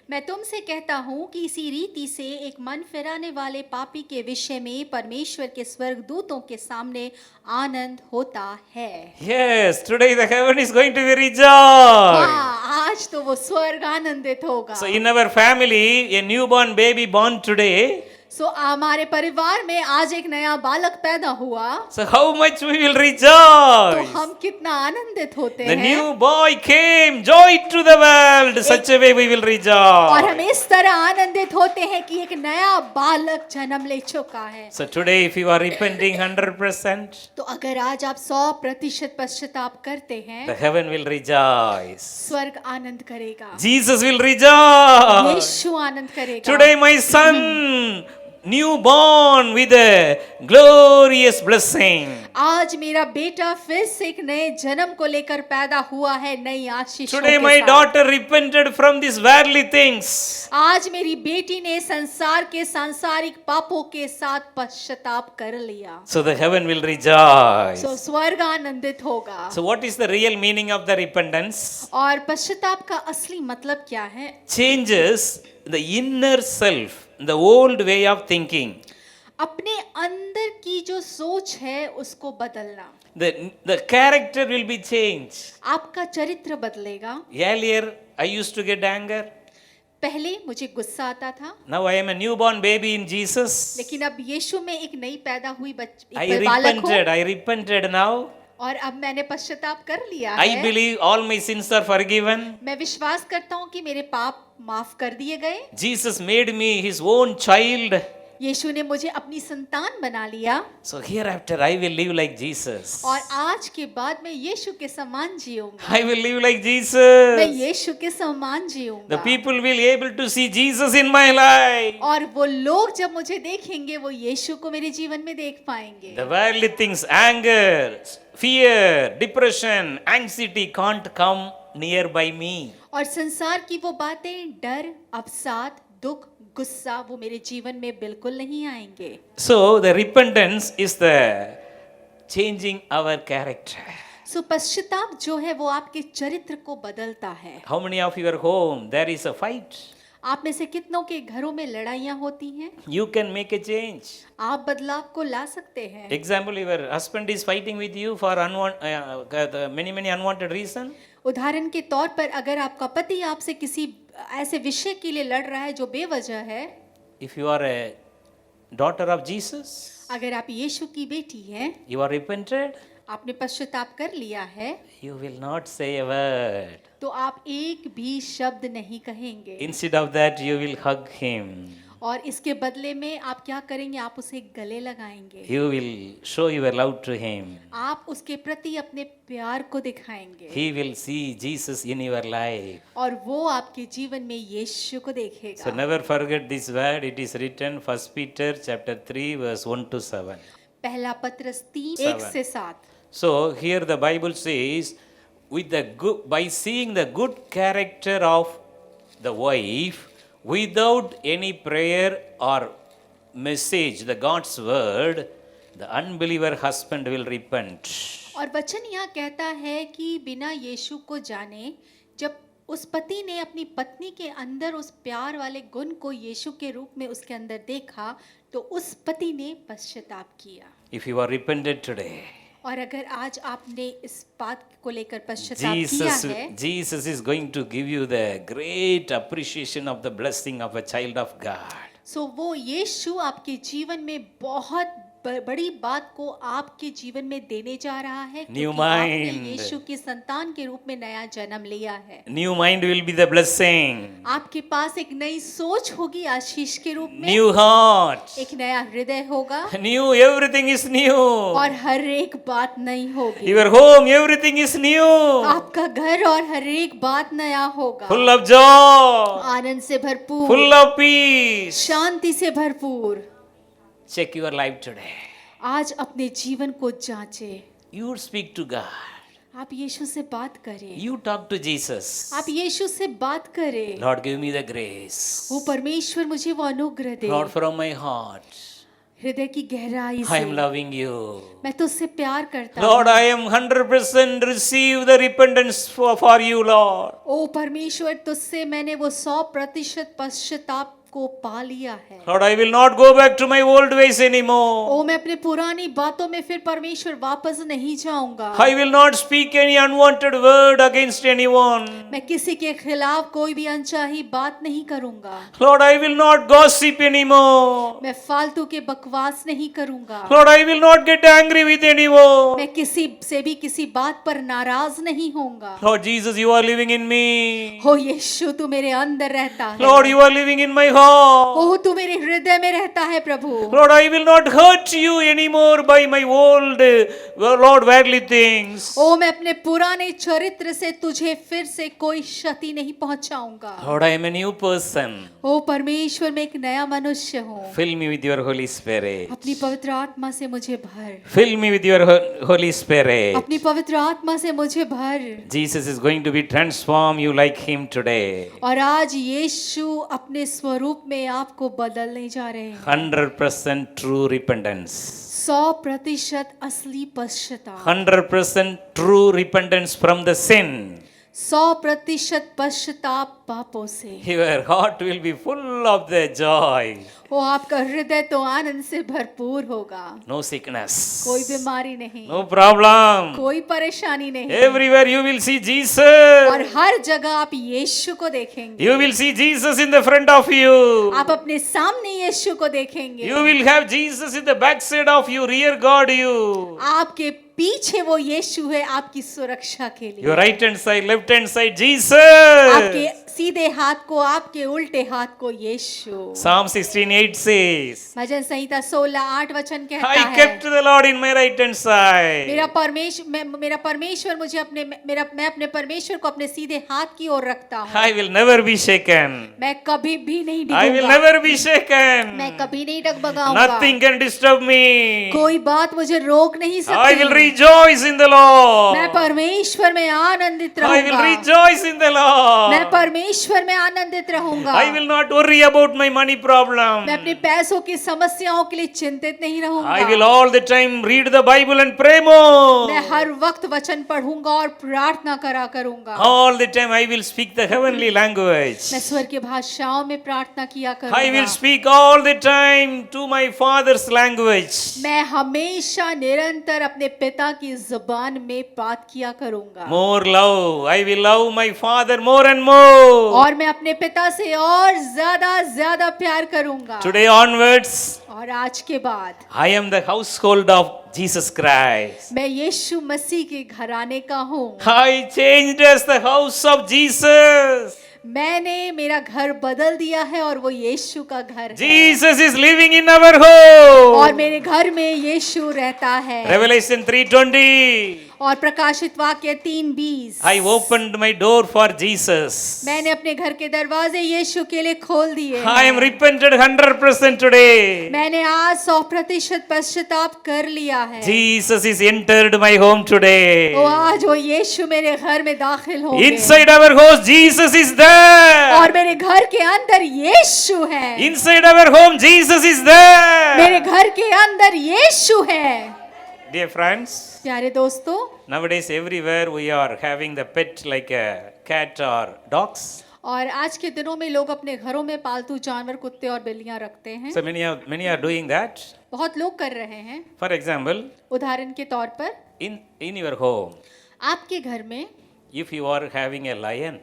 मैं तुमसे कहता हूँ कि इसी रीति से एक मन फिराने वाले पापी के विषय में परमेश्वर के स्वर्गदूतों के सामने आनंद होता है। Yes, today the heaven is going to be rejoiced. हाँ, आज तो वो स्वर्ग आनंदित होगा। So in our family, a newborn baby born today. सो हमारे परिवार में आज एक नया बालक पैदा हुआ। So how much we will तो rejoice. हम कितना आनंदित होते The हैं। new boy came, joy to the world. Such a way we will और rejoice. हम इस तरह आनंदित होते हैं कि एक नया बालक जन्म ले चुका है। So today if you are repenting 100%, तो अगर आज आप 100% पश्चाताप करते हैं, the heaven will rejoice. स्वर्ग आनंद करेगा। Jesus will rejoice. यीशु आनंद करेगा। Today my son, newborn with a glorious blessing. आज मेरा बेटा फिर से एक नए जन्म को लेकर पैदा हुआ है, नई आशीषों Today के my साथ। daughter repented from these worldly things. आज मेरी बेटी ने संसार के सांसारिक पापों के साथ पश्चाताप कर लिया। So the heaven will rejoice. सो स्वर्ग आनंदित होगा। So what is the real meaning of the repentance? और पश्चाताप का असली मतलब क्या है? Changes the inner self, the old way of thinking. अपने अंदर की जो सोच है उसको बदलना। The character will be changed. आपका चरित्र बदलेगा। Earlier I used to get anger. पहले मुझे गुस्सा आता था, Now I am a newborn baby in Jesus. लेकिन अब यीशु में एक नई पैदा हुई I एक बालक हूँ repented now. और अब मैंने पश्चाताप कर लिया I है। believe all my sins are forgiven. मैं विश्वास करता हूँ कि मेरे पाप माफ कर दिए गए। Jesus made me his own child यीशु ने मुझे अपनी संतान बना लिया So hereafter I will live like Jesus. और आज के बाद मैं यीशु के समान जीऊंगा। I will live like मैं Jesus. यीशु के समान The जीऊंगा people will able to see Jesus in my life. और वो लोग जब मुझे देखेंगे वो यीशु को मेरे जीवन में देख पाएंगे। The worldly things, anger, fear, depression, anxiety can't come nearby me. और संसार की वो बातें, डर, अवसाद, दुख, गुस्सा वो मेरे जीवन में बिल्कुल नहीं आएंगे। So the repentance is the changing our character. सो पश्चाताप जो है वो आपके चरित्र को बदलता है। How many of your home there is a fight? आप में से कितनों के घरों में लड़ाइयाँ होती हैं? You can make a change. आप बदलाव को ला सकते हैं। Example, your husband is fighting with you for many unwanted reason. उदाहरण के तौर पर अगर आपका पति आपसे किसी ऐसे विषय के लिए लड़ रहा है जो बेवजह है, If you are a daughter of Jesus, अगर आप यीशु की बेटी हैं, you are repented, आपने पश्चाताप कर लिया है, you will not say a word. तो आप एक भी शब्द नहीं कहेंगे। Instead of that, you will hug him. और इसके बदले में आप क्या करेंगे? आप उसे गले लगाएंगे। You will show your love to him. आप उसके प्रति अपने प्यार को दिखाएंगे He will see Jesus in your life. और वो आपके जीवन में यीशु को So देखेगा। never forget this word. It is written 1 Peter chapter 3 verse 1 to 7. पहला पत्रस 3 7. 1 से 7। So here the Bible says, with the good, by seeing the good character of the wife, without any prayer or message, the God's word, the unbeliever husband will repent. और वचन यहाँ कहता है कि बिना यीशु को जाने जब उस पति ने अपनी पत्नी के अंदर उस प्यार वाले गुण को यीशु के रूप में उसके अंदर देखा तो उस पति ने पश्चाताप किया। If you are repented today, और अगर आज आपने इस बात को लेकर पश्चाताप किया है, Jesus is going to give you the great appreciation of the blessing of a child of God. सो वो यीशु आपके जीवन में बहुत बड़ी बात को आपके जीवन में देने जा रहा है New क्योंकि आपने mind. यीशु की संतान के रूप में नया जन्म लिया है। New mind will be the blessing. आपके पास एक नई सोच होगी आशीष के रूप में, New heart. एक नया हृदय होगा New, everything is new. और हर एक बात नई होगी। Your home, everything is new. आपका घर और हर एक बात नया होगा, Full of joy. आनंद से भरपूर, Full of peace. शांति से भरपूर। Check your life today. आज अपने जीवन को जांचे। You speak to God. आप यीशु से बात करें, You talk to Jesus. आप यीशु से बात करें। Lord, give me the grace. वो परमेश्वर मुझे वो अनुग्रह दे, Lord, from my heart, हृदय की गहराई I am से loving you. मैं तुझसे प्यार करता Lord, हूँ। I am 100% receive the repentance for you, Lord. ओ परमेश्वर, तुझसे मैंने वो 100% पश्चाताप को पा लिया है। Lord, I will not go back to my old ways anymore. ओ मैं अपने पुरानी बातों में फिर परमेश्वर वापस नहीं जाऊंगा। I will not speak any unwanted word against anyone. मैं किसी के खिलाफ कोई भी अनचाही बात नहीं करूंगा। Lord, I will not gossip anymore. मैं फालतू के बकवास नहीं करूंगा। Lord, I will not get angry with anyone. मैं किसी से भी किसी बात पर नाराज नहीं होऊंगा। Lord Jesus, you are living in me. हो यीशु, तू मेरे अंदर रहता है। Lord, you are living in my heart. ओह, तू मेरे हृदय में रहता है प्रभु। Lord, I will not hurt you anymore by my old, Lord, worldly things. ओ मैं अपने पुराने चरित्र से तुझे फिर से कोई क्षति नहीं पहुंचाऊंगा। Lord, I am a new person. ओ परमेश्वर, मैं एक नया मनुष्य हूँ। Fill me with your Holy Spirit. अपनी पवित्र आत्मा से मुझे भर, Fill me with your Holy Spirit. अपनी पवित्र आत्मा से मुझे भर। Jesus is going to be transform you like him today. और आज यीशु अपने स्वरूप में आपको बदलने जा रहे हैं। 100% true repentance. 100% असली पश्चाताप, 100% true repentance from the sin. 100% पश्चाताप पापों से। Your heart will be full of the joy. वो आपका हृदय तो आनंद से भरपूर होगा। No sickness. कोई बीमारी नहीं, No problem. कोई परेशानी नहीं। Everywhere you will see Jesus. और हर जगह आप यीशु को देखेंगे। You will see Jesus in the front of you. आप अपने सामने यीशु को देखेंगे। You will have Jesus in the back side of you, rear guard you. आपके पीछे वो यीशु है आपकी सुरक्षा के लिए। Your right hand side, left hand side, Jesus. आपके सीधे हाथ को, आपके उल्टे हाथ को यीशु। Psalm 16:8 16:8 says, भजन संहिता 16:8 वचन कहता I है, kept the Lord in my right hand side. मेरा परमेश्वर मुझे मैं अपने परमेश्वर को अपने सीधे हाथ की ओर रखता हूँ। I will never be shaken. मैं कभी भी नहीं I will डिगूंगा, never be shaken. मैं कभी नहीं डगमगाऊंगा, Nothing can disturb me. कोई बात मुझे रोक नहीं I will सकती। rejoice in the Lord. मैं परमेश्वर में आनंदित I will रहूंगा, rejoice in the Lord. मैं परमेश्वर में आनंदित रहूंगा। I will not worry about my money problem. मैं अपने पैसों की समस्याओं के लिए चिंतित नहीं रहूंगा। I will all the time read the Bible and pray more. मैं हर वक्त वचन पढ़ूंगा और प्रार्थना करा करूंगा। All the time I will speak the heavenly language. मैं स्वर की भाषाओं में प्रार्थना किया I करूंगा। will speak all the time to my father's language. मैं हमेशा निरंतर अपने पिता की जुबान में बात किया करूंगा। More love. I will love my father more and more. और मैं अपने पिता से और ज्यादा प्यार करूंगा। Today onwards, और आज के बाद I am the household of Jesus Christ. मैं यीशु मसीह के घराने का हूँ। I changed as the house of Jesus. मैंने मेरा घर बदल दिया है और वो यीशु का घर है। Jesus is living in our home. और मेरे घर में यीशु रहता है। Revelation 3:20. और प्रकाशित वाक्य 3:20 I opened my door for Jesus. मैंने अपने घर के दरवाजे यीशु के लिए खोल दिए I am हैं। repented 100% today. मैंने आज 100% पश्चाताप कर लिया है। Jesus is entered my home today. वो आज वो यीशु मेरे घर में दाखिल होंगे। Inside our house, Jesus is there. और मेरे घर के अंदर यीशु है। Inside our home, Jesus is मेरे there. घर के अंदर यीशु है। Dear friends, प्यारे दोस्तों, nowadays everywhere we are having the pet like a cat or dogs. और आज के दिनों में लोग अपने घरों में पालतू जानवर कुत्ते और बिल्लियां रखते हैं। So many are doing that. बहुत लोग कर रहे हैं। For example, उदाहरण के तौर पर in your home, आपके घर में if you are having a lion,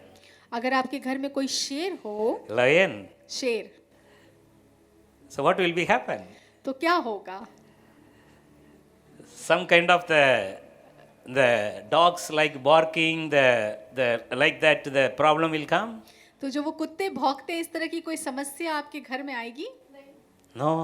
अगर आपके घर में कोई शेर हो, शेर, so what will be happen? तो क्या होगा? Some kind of the dogs like barking, the like that the problem will come. तो जो वो कुत्ते भौंकते हैं, इस तरह की कोई समस्या आपके घर में आएगी? No,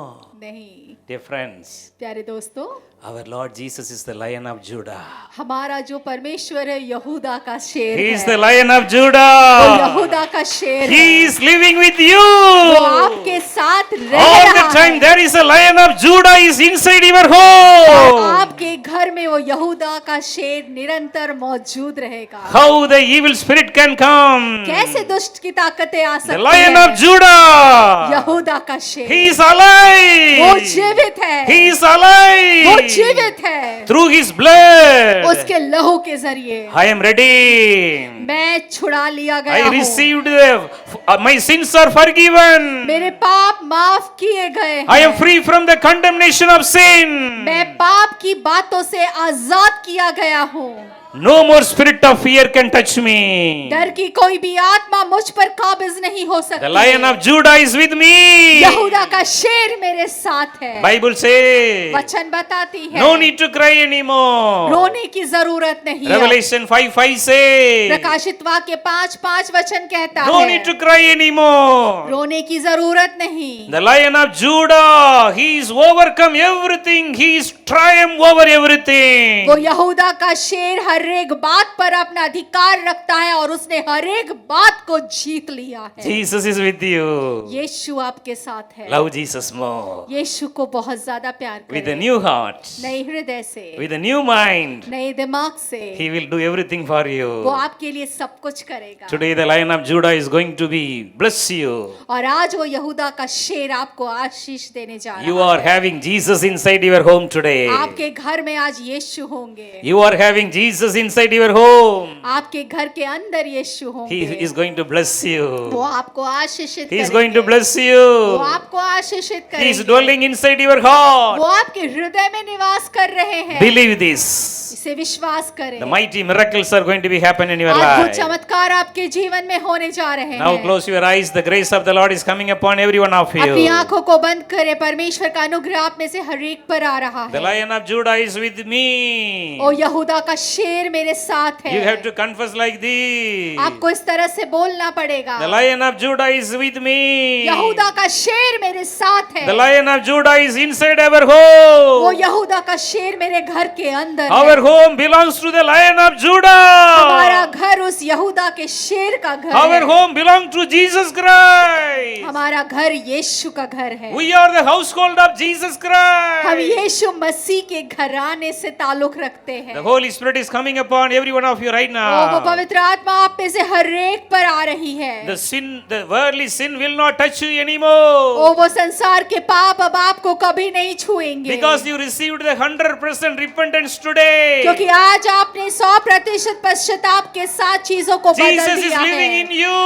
नहीं। dear friends, प्यारे दोस्तों, our Lord Jesus is the Lion of Judah. हमारा जो परमेश्वर है यहूदा का शेर He is है। the Lion of वो Judah. यहूदा का शेर है। He is living with वो you. आपके साथ रह All the रहा time है। there is a Lion of Judah is inside your और home. आपके घर में वो यहूदा का शेर निरंतर मौजूद रहेगा। How the evil spirit can come. कैसे दुष्ट की ताकतें आ The सकती Lion हैं? of Judah. यहूदा का He शेर, is वो alive. जीवित है। He is वो alive. जीवित है। Through his blood. उसके लहू के जरिए I am redeemed. मैं छुड़ा लिया गया I हूँ। received my sins are forgiven. मेरे पाप माफ किए गए हैं। I am free from the condemnation of sin. मैं पाप की बातों से आजाद किया गया हूँ। No more spirit of fear can touch me. डर की कोई भी आत्मा मुझ पर काबिज नहीं हो सकती। The Lion of Judah is with me. यहूदा का शेर मेरे साथ है। Bible says, वचन बताती है, no need to cry anymore. रोने की जरूरत नहीं है। Revelation 5:5 says, प्रकाशित वाक्य 5:5 वचन कहता no है, need to cry anymore. रोने की जरूरत नहीं। The Lion of Judah, he is overcome everything. He is triumph over everything. वो यहूदा का शेर हर एक बात पर अपना अधिकार रखता है और उसने हर एक बात को जीत लिया है। Jesus is with you. यीशु आपके साथ है। Love Jesus more. यीशु को बहुत ज्यादा प्यार With a करें। new heart, नए हृदय से, with a new mind, नए दिमाग से, he will do everything for वो you. आपके लिए सब कुछ करेगा। Today the Lion of Judah is going to be bless you. और आज वो यहूदा का शेर आपको आशीष देने जा You रहा are having Jesus inside your home today. है। आपके घर में आज यीशु होंगे। You are having Jesus inside your home. आपके घर के अंदर यीशु He होंगे। is going to bless वो you. आपको आशीषित He is करेंगे। going to bless वो you. आपको आशीषित He is करेंगे। dwelling inside your heart. वो आपके हृदय में निवास कर रहे हैं। Believe this. इसे विश्वास करें। The mighty miracles are going to be happen in your अद्भुत life. चमत्कार आपके जीवन में होने जा रहे Now हैं। close your eyes. The grace of the Lord is coming upon every one of अपनी you. आंखों को बंद करें। परमेश्वर का अनुग्रह आप में से हर एक पर आ रहा The है। Lion of Judah is with me. ओ यहूदा का शेर शेर मेरे साथ You have है। to confess like this. आपको इस तरह से बोलना पड़ेगा, The Lion of Judah is with me. यहूदा का शेर मेरे साथ है। The Lion of Judah is inside our वो home. यहूदा का शेर मेरे घर के अंदर Our है। home belongs to the Lion of हमारा Judah. घर उस यहूदा के शेर का घर Our है। home belongs to Jesus Christ. हमारा घर यीशु का घर है। We are the household of Jesus हम Christ. यीशु मसीह के घराने से ताल्लुक रखते हैं। The Holy Spirit is coming upon every one of you right वो now. पवित्र आत्मा आप में से हर एक पर आ रही है। The worldly sin will not touch you anymore. वो संसार के पाप अब आपको कभी नहीं छुएंगे, Because you received the 100% repentance today. क्योंकि आज आपने 100% पश्चाताप के साथ चीजों को बदल Jesus is दिया living in है। you.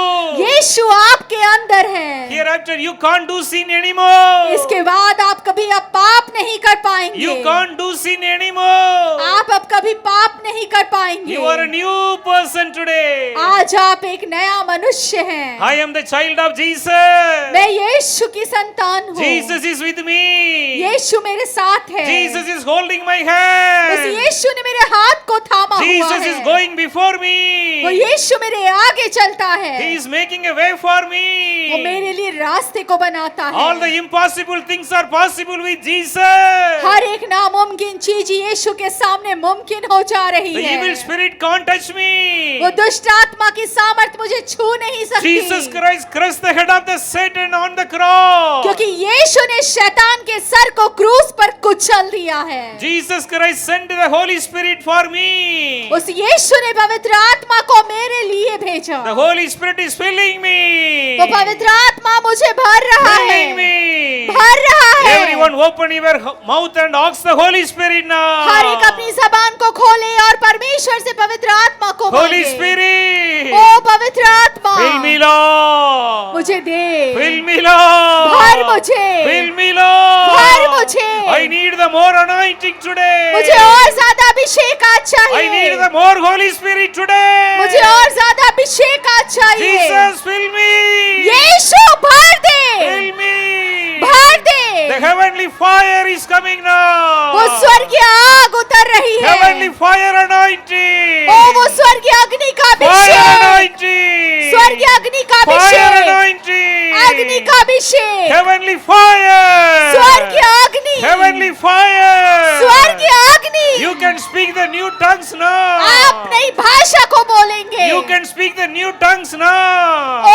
यीशु आपके अंदर है। Hereafter you can't do sin anymore. इसके बाद आप कभी अब पाप नहीं कर पाएंगे। You can't do sin anymore. आप अब कभी पाप नहीं कर पाएंगे। You are a new person today. आज आप एक नया मनुष्य हैं। I am the child of Jesus. मैं यीशु की संतान हूँ। Jesus is with me. यीशु मेरे साथ है। Jesus is holding my उस hand. यीशु ने मेरे हाथ को थामा हुआ Jesus है। is going before वो me. यीशु मेरे आगे चलता है। He is making a way for वो me. मेरे लिए रास्ते को बनाता है। All the impossible things are possible with Jesus. हर एक नामुमकिन चीज यीशु के सामने मुमकिन हो जा रही The है। evil spirit can't touch me. वो दुष्ट आत्मा की सामर्थ मुझे छू नहीं सकती, Jesus Christ crushed the head of the Satan on the cross. क्योंकि यीशु ने शैतान के सर को क्रूस पर कुचल दिया है। Jesus Christ sent the Holy Spirit for me. उस यीशु ने पवित्र आत्मा को मेरे लिए भेजा। The Holy Spirit is filling me. वो पवित्र आत्मा मुझे भर रहा है, Filling me. भर रहा है। Everyone open your mouth and ask the Holy Spirit now. हर एक अपनी जबान को खोले और परमेश्वर से पवित्र आत्मा को Holy मांगे। Spirit. ओ पवित्र आत्मा, Fill me, Lord. मुझे दे, Fill me, Lord. भर मुझे, Fill me, Lord. भर मुझे। I need the more anointing today. मुझे और ज्यादा अभिषेक आज I need चाहिए। the more Holy Spirit today. मुझे और ज्यादा अभिषेक आज चाहिए। Jesus, fill me. यीशु भर दे, Fill me. भर दे। The heavenly fire is coming now. वो स्वर्गीय आग उतर रही है। Heavenly fire anointing. ओ वो स्वर्गीय अग्नि का Fire अभिषेक, anointing. स्वर्गीय अग्नि का Fire अभिषेक, anointing. अग्नि का अभिषेक, Heavenly fire. स्वर्गीय अग्नि, Heavenly fire. स्वर्गीय अग्नि। You can speak the new tongues now. आप नई भाषा को बोलेंगे। You can speak the new tongues now. ओ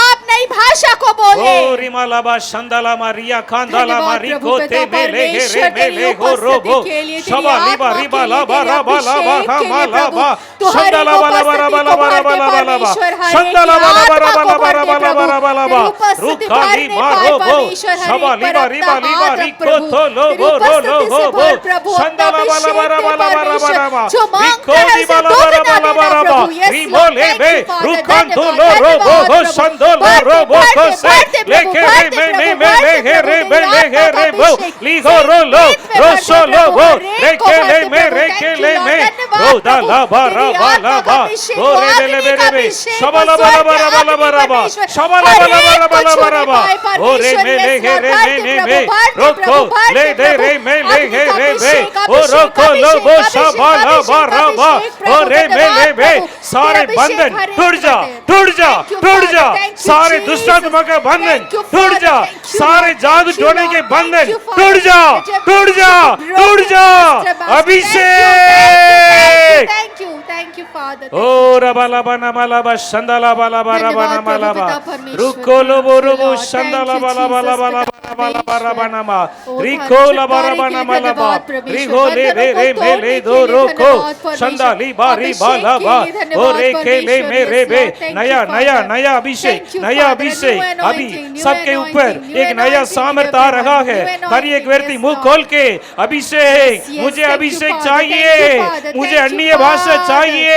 आप नई भाषा को बोले। Oh, Rimalaba, Shandala, Maria, Kandala, धन्यवाद Mariko, प्रभु पिता Te, Mele, परमेश्वर Here, तेरी Mele, Ho, उपस्थिति Robo, के लिए, तेरी Shaba, Liba, आत्मा Riba, के लिए, Laba, तेरे Raba, Laba, अभिषेक के Hama, लिए प्रभु, Laba, तू हर एक Shandala, Bala, Bala, उपस्थिति Bala, को Bala, भर दे Bala, Bala, Bala, परमेश्वर, हर एक Shandala, Bala, आत्मा Bala, को Bala, भर दे Bala, Bala, प्रभु, Bala, Bala, तेरी Bala, उपस्थिति Rukha, भरने Liba, पाए Robo, परमेश्वर, हर Shaba, एक पर Liba, अपना Riba, Liba, हाथ रख Riko, प्रभु, To, तेरी Lobo, Ro, उपस्थिति से Lobo, भर प्रभु, अपना Shandala, Bala, अभिषेक Bala, दे Bala, Bala, परमेश्वर, Bala, जो Riko, मांगता है Liba, उसे Bala, दुगना Bala, देना Bala, Bala, Prabhu. Yes Ribo, Lord, thank Lebe, you Father, Rukanto, धन्यवाद, Lo, Robo, धन्यवाद Ho, प्रभु। Shandolo, भर दे, Robo, भर दे, Kose, भर दे प्रभु, Leke, भर Re, दे Me, प्रभु, Me, भर Me, they He, Prabhu, Re, तेरी Me, Le, He, आत्मा का Re, Bo, अभिषेक, Ligo, Ro, Lo, सेठ में भर दे Rosso, Lo, प्रभु, Bo, हर एक को Reke, भर Le, they Me, Prabhu. Reke, Thank you Le, Lord, Me, धन्यवाद Ro, Da, प्रभु, La, Ba, तेरी Ra, Ba, आत्मा La, का Ba, Abhishek, Ro, Re, Be, Le, Be, अग्नि का Re, Be, Abhishek, Shaba, La, Ba, La, Ba, Ra, Ba, La, Ba, Ra, Ba, परमेश्वर, Shaba, La, Ba, La, Ba, Ra, Ba, La, Ba, Ra, Ba, परमेश्वर, O, Re, Me, Le, yes He, Lord, Re, भर Me, दे Ne, प्रभु, Me, भर दे Roko, प्रभु, भर Le, दे De, प्रभु, Re, Me, Le, अग्नि He, का Re, Be, Abhishek, O, Abhishek, Roko, Lo, Bo, Abhishek, Shaba, La, Ba, Abhishek, Ra, Ba, Abhishek, O, Prabhu, Re, Me, Le, धन्यवाद Be, प्रभु, सारे तेरा बंधन अभिषेक हर एक टूट जा, पर है। टूट जा, Thank you, टूट Father, जा, thank you, सारे Jesus. दुष्ट आत्मा का बंधन Thank you, टूट Father, जा, thank you, सारे Lord, जादू thank you, टोने के Lord, बंधन thank you, Father. टूट जा, Jab- टूट जा, broken टूट जा, master, Abhishek. thank you, Father. ओ रबाला बना माला बा शंदाला बाला बारा बना धन्यवाद माला प्रभु बा पिता परमेश्वर, रुको लो thank बो you, रुबो Lord, शंदाला thank you, Bala Bala Jesus, बाला पिता बाला बारा परमेश्वर। बना मा ओ रिको ला बारा छुटकारे बना के माला बा धन्यवाद परमेश्वर, रिहो ले बंधनों रे को रे मे तोड़ने ले के दो लिए रोको धन्यवाद परमेश्वर, शंदाली बारी अभिषेक बाला के बा लिए ओ धन्यवाद रे के ले परमेश्वर, मे yes रे बे Lord, thank नया you, नया Father. नया अभिषेक Thank you, नया Father. अभिषेक New अभी anointing, new सबके anointing, ऊपर new एक नया anointing, सामर्थ आ new रहा है anointing, हर एक व्यक्ति yes, मुंह Lord. खोल के अभिषेक Yes, मुझे thank you, अभिषेक Father. चाहिए Thank you, Father. मुझे Thank you, अन्य भाषा Father. चाहिए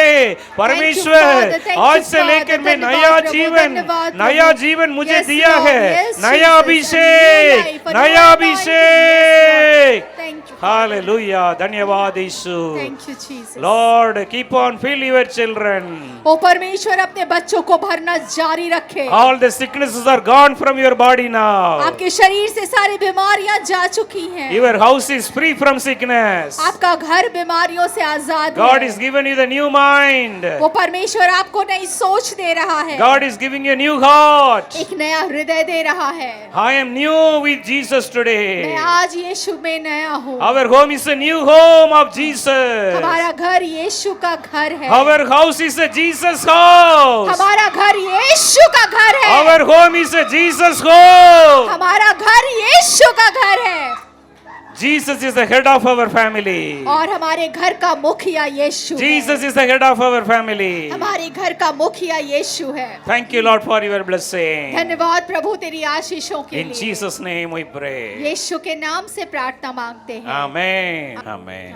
परमेश्वर Father. Thank you, आज से Father. लेकर मैं धन्यवाद नया प्रभु, जीवन धन्यवाद नया प्रभु। जीवन मुझे Yes, दिया Lord. है Yes, नया Jesus. A new Abhishek life, a new नया anointing. Yes, Abhishek Lord. Thank you, Hallelujah. धन्यवाद Yeshu. Thank you Jesus. Lord, keep on fill your children. ओ परमेश्वर अपने बच्चों को भरना जारी रखे। All the sicknesses are gone from your body now. आपके शरीर से सारी बीमारियां जा चुकी हैं। Your house is free from sickness. आपका घर बीमारियों से आजाद God है। is given you the new mind. वो परमेश्वर आपको नई सोच दे रहा है। God is giving you a new heart. एक नया हृदय दे रहा है। I am new with Jesus today. मैं आज यीशु में नया हूँ। Our home is a new home of Jesus. हमारा घर यीशु का घर है। Our house is a Jesus house. हमारा घर यीशु का घर है। Our home is a Jesus home. हमारा घर यीशु का घर है। Jesus is the head of our family. और हमारे घर का मुखिया यीशु है। Jesus is the head of our family. हमारे घर का मुखिया यीशु है। Thank you, Lord, for your blessing. धन्यवाद प्रभु तेरी आशीषों के In लिए। Jesus' name we pray. यीशु के नाम से प्रार्थना मांगते हैं। Amen. Amen.